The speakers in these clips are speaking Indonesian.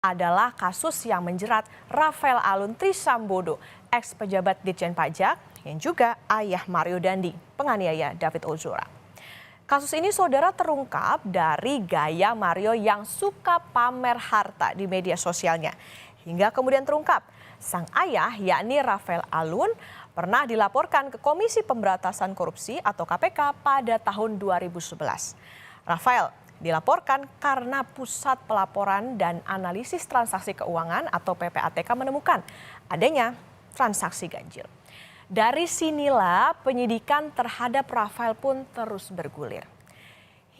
adalah kasus yang menjerat Rafael Alun Trisambodo, ex-pejabat Ditjen Pajak yang juga ayah Mario Dandi, penganiaya David Ozora. Kasus ini saudara terungkap dari gaya Mario yang suka pamer harta di media sosialnya. Hingga kemudian terungkap, sang ayah yakni Rafael Alun pernah dilaporkan ke Komisi Pemberantasan Korupsi atau KPK pada tahun 2011. Rafael dilaporkan karena Pusat Pelaporan dan Analisis Transaksi Keuangan atau PPATK menemukan adanya transaksi ganjil. Dari sinilah penyidikan terhadap Rafael pun terus bergulir.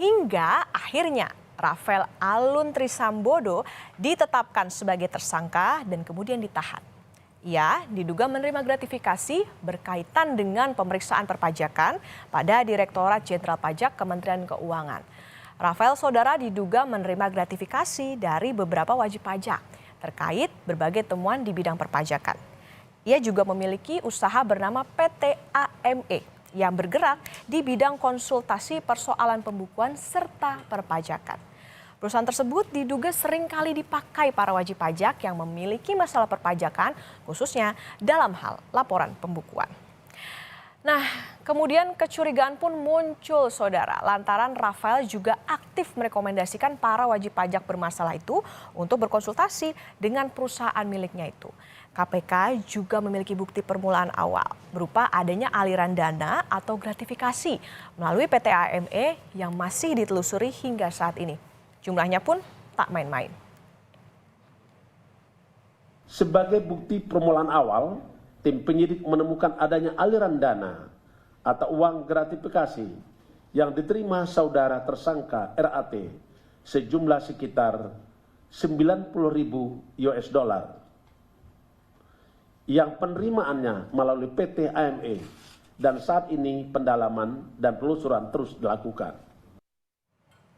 Hingga akhirnya Rafael Alun Trisambodo ditetapkan sebagai tersangka dan kemudian ditahan. Ia diduga menerima gratifikasi berkaitan dengan pemeriksaan perpajakan pada Direktorat Jenderal Pajak Kementerian Keuangan. Rafael saudara diduga menerima gratifikasi dari beberapa wajib pajak terkait berbagai temuan di bidang perpajakan. Ia juga memiliki usaha bernama PT AME yang bergerak di bidang konsultasi persoalan pembukuan serta perpajakan. Perusahaan tersebut diduga sering kali dipakai para wajib pajak yang memiliki masalah perpajakan khususnya dalam hal laporan pembukuan. Nah, kemudian kecurigaan pun muncul saudara lantaran Rafael juga aktif merekomendasikan para wajib pajak bermasalah itu untuk berkonsultasi dengan perusahaan miliknya itu. KPK juga memiliki bukti permulaan awal berupa adanya aliran dana atau gratifikasi melalui PT AME yang masih ditelusuri hingga saat ini. Jumlahnya pun tak main-main. Sebagai bukti permulaan awal, tim penyidik menemukan adanya aliran dana atau uang gratifikasi yang diterima saudara tersangka RAT sejumlah sekitar 90.000 US dollar yang penerimaannya melalui PT AME dan saat ini pendalaman dan penelusuran terus dilakukan.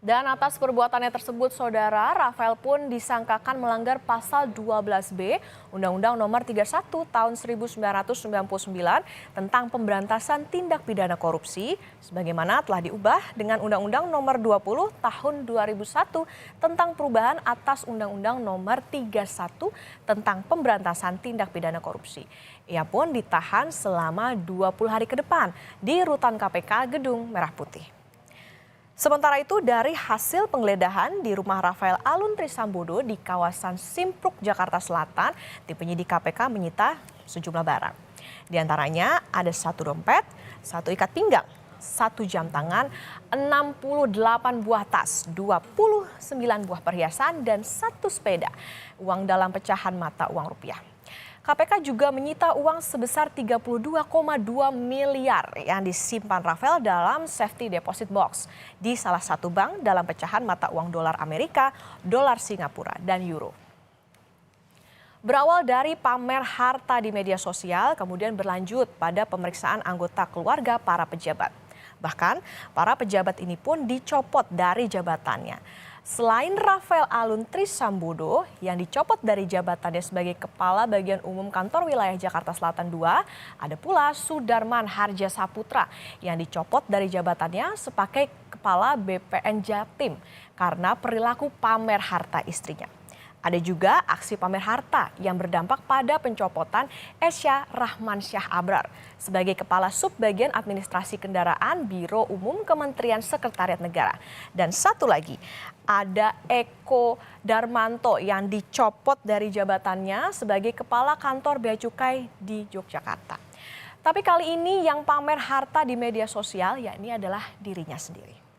Dan atas perbuatannya tersebut, saudara, Rafael pun disangkakan melanggar pasal 12B Undang-Undang Nomor 31 Tahun 1999 tentang pemberantasan tindak pidana korupsi, sebagaimana telah diubah dengan Undang-Undang Nomor 20 Tahun 2001 tentang perubahan atas Undang-Undang Nomor 31 tentang pemberantasan tindak pidana korupsi. Ia pun ditahan selama 20 hari ke depan di rutan KPK Gedung Merah Putih. Sementara itu dari hasil penggeledahan di rumah Rafael Alun Trisambodo di kawasan Simpruk, Jakarta Selatan, tim penyidik KPK menyita sejumlah barang. Di antaranya ada 1 dompet, 1 ikat pinggang, 1 jam tangan, 68 buah tas, 29 buah perhiasan, dan 1 sepeda. Uang dalam pecahan mata uang rupiah. KPK juga menyita uang sebesar 32,2 miliar yang disimpan Rafael dalam safety deposit box di salah satu bank dalam pecahan mata uang dolar Amerika, dolar Singapura, dan euro. Berawal dari pamer harta di media sosial, kemudian berlanjut pada pemeriksaan anggota keluarga para pejabat. Bahkan para pejabat ini pun dicopot dari jabatannya. Selain Rafael Alun Trisambodo yang dicopot dari jabatannya sebagai Kepala Bagian Umum Kantor Wilayah Jakarta Selatan II, ada pula Sudarman Harja Saputra yang dicopot dari jabatannya sebagai Kepala BPN Jatim karena perilaku pamer harta istrinya. Ada juga aksi pamer harta yang berdampak pada pencopotan Esya Rahmansyah Abrar sebagai Kepala Subbagian Administrasi Kendaraan Biro Umum Kementerian Sekretariat Negara. Dan satu lagi, ada Eko Darmanto yang dicopot dari jabatannya sebagai Kepala Kantor Bea Cukai di Yogyakarta. Tapi kali ini yang pamer harta di media sosial yakni adalah dirinya sendiri.